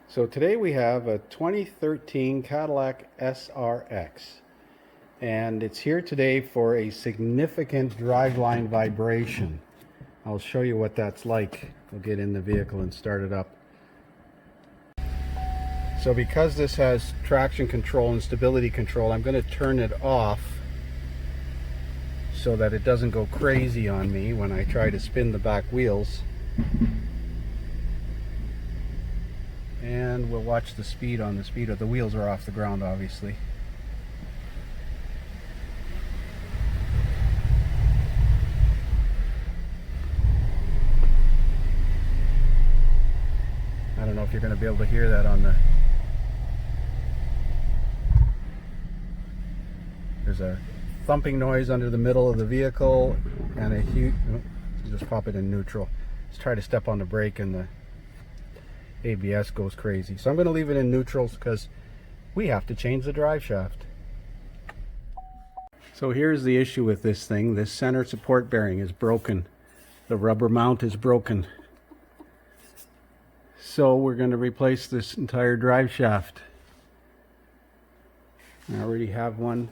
So today we have a 2013 Cadillac SRX, and it's here today for a significant driveline vibration. I'll show you what that's like. We'll get in the vehicle and start it up. So because this has traction control and stability control, I'm going to turn it off so that it doesn't go crazy on me when I try to spin the back wheels. And we'll watch the speed on the speedo. The wheels are off the ground, obviously. I don't know if you're going to be able to hear that on the... There's a thumping noise under the middle of the vehicle and a huge... just pop it in neutral. Let's try to step on the brake and the ABS goes crazy. So I'm going to leave it in neutrals because we have to change the drive shaft. So here's the issue with this thing. This center support bearing is broken. The rubber mount is broken. So we're going to replace this entire drive shaft. I already have one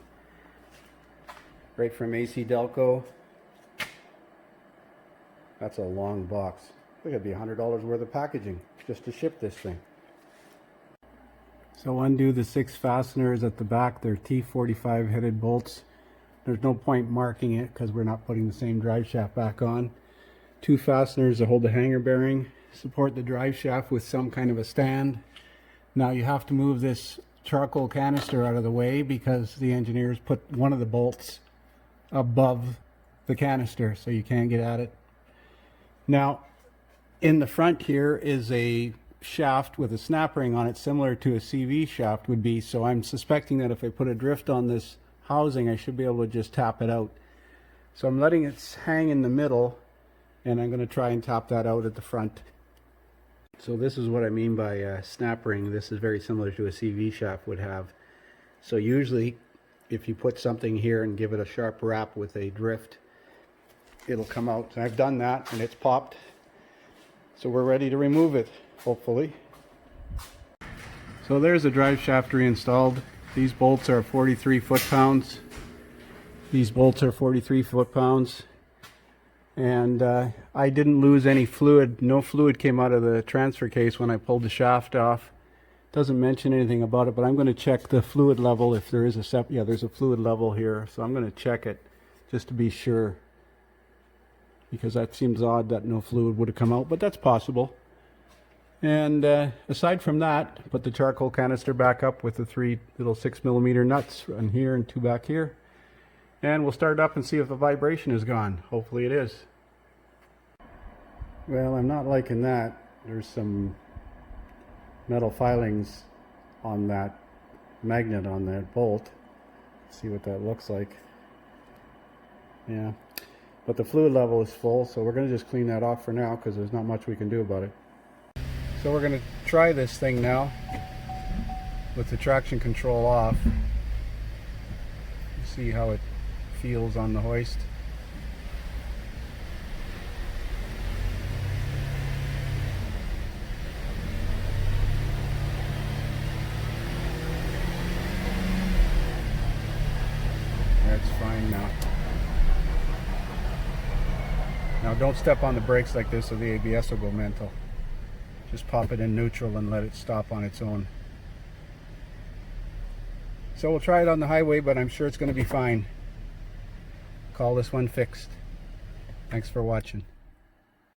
right from AC Delco. That's a long box. I think it'd be $100 worth of packaging just to ship this thing. So undo the 6 fasteners at the back. They're T45 headed bolts. There's no point marking it because we're not putting the same drive shaft back on. 2 fasteners to hold the hanger bearing. Support the drive shaft with some kind of a stand. Now you have to move this charcoal canister out of the way because the engineers put one of the bolts above the canister so you can't get at it. Now in the front here is a shaft with a snap ring on it, similar to a CV shaft would be. So I'm suspecting that if I put a drift on this housing, I should be able to just tap it out. So I'm letting it hang in the middle, and I'm going to try and tap that out at the front. So this is what I mean by a snap ring. This is very similar to a CV shaft would have. So usually if you put something here and give it a sharp wrap with a drift, it'll come out. And I've done that and it's popped. So we're ready to remove it, hopefully. So there's the drive shaft reinstalled. These bolts are 43 foot-pounds. These bolts are 43 foot-pounds. And I didn't lose any fluid. No fluid came out of the transfer case when I pulled the shaft off. Doesn't mention anything about it, but I'm going to check the fluid level if there is a yeah, there's a fluid level here. So I'm going to check it just to be sure, because that seems odd that no fluid would have come out, but that's possible. And aside from that, put the charcoal canister back up with the 3 little 6mm nuts on here and 2 back here. And we'll start it up and see if the vibration is gone. Hopefully it is. Well, I'm not liking that. There's some metal filings on that magnet on that bolt. Let's see what that looks like. Yeah. But the fluid level is full, so we're going to just clean that off for now because there's not much we can do about it. So we're going to try this thing now with the traction control off. See how it feels on the hoist. That's fine now. Now don't step on the brakes like this or the ABS will go mental. Just pop it in neutral and let it stop on its own. So we'll try it on the highway, but I'm sure it's going to be fine. Call this one fixed. Thanks for watching.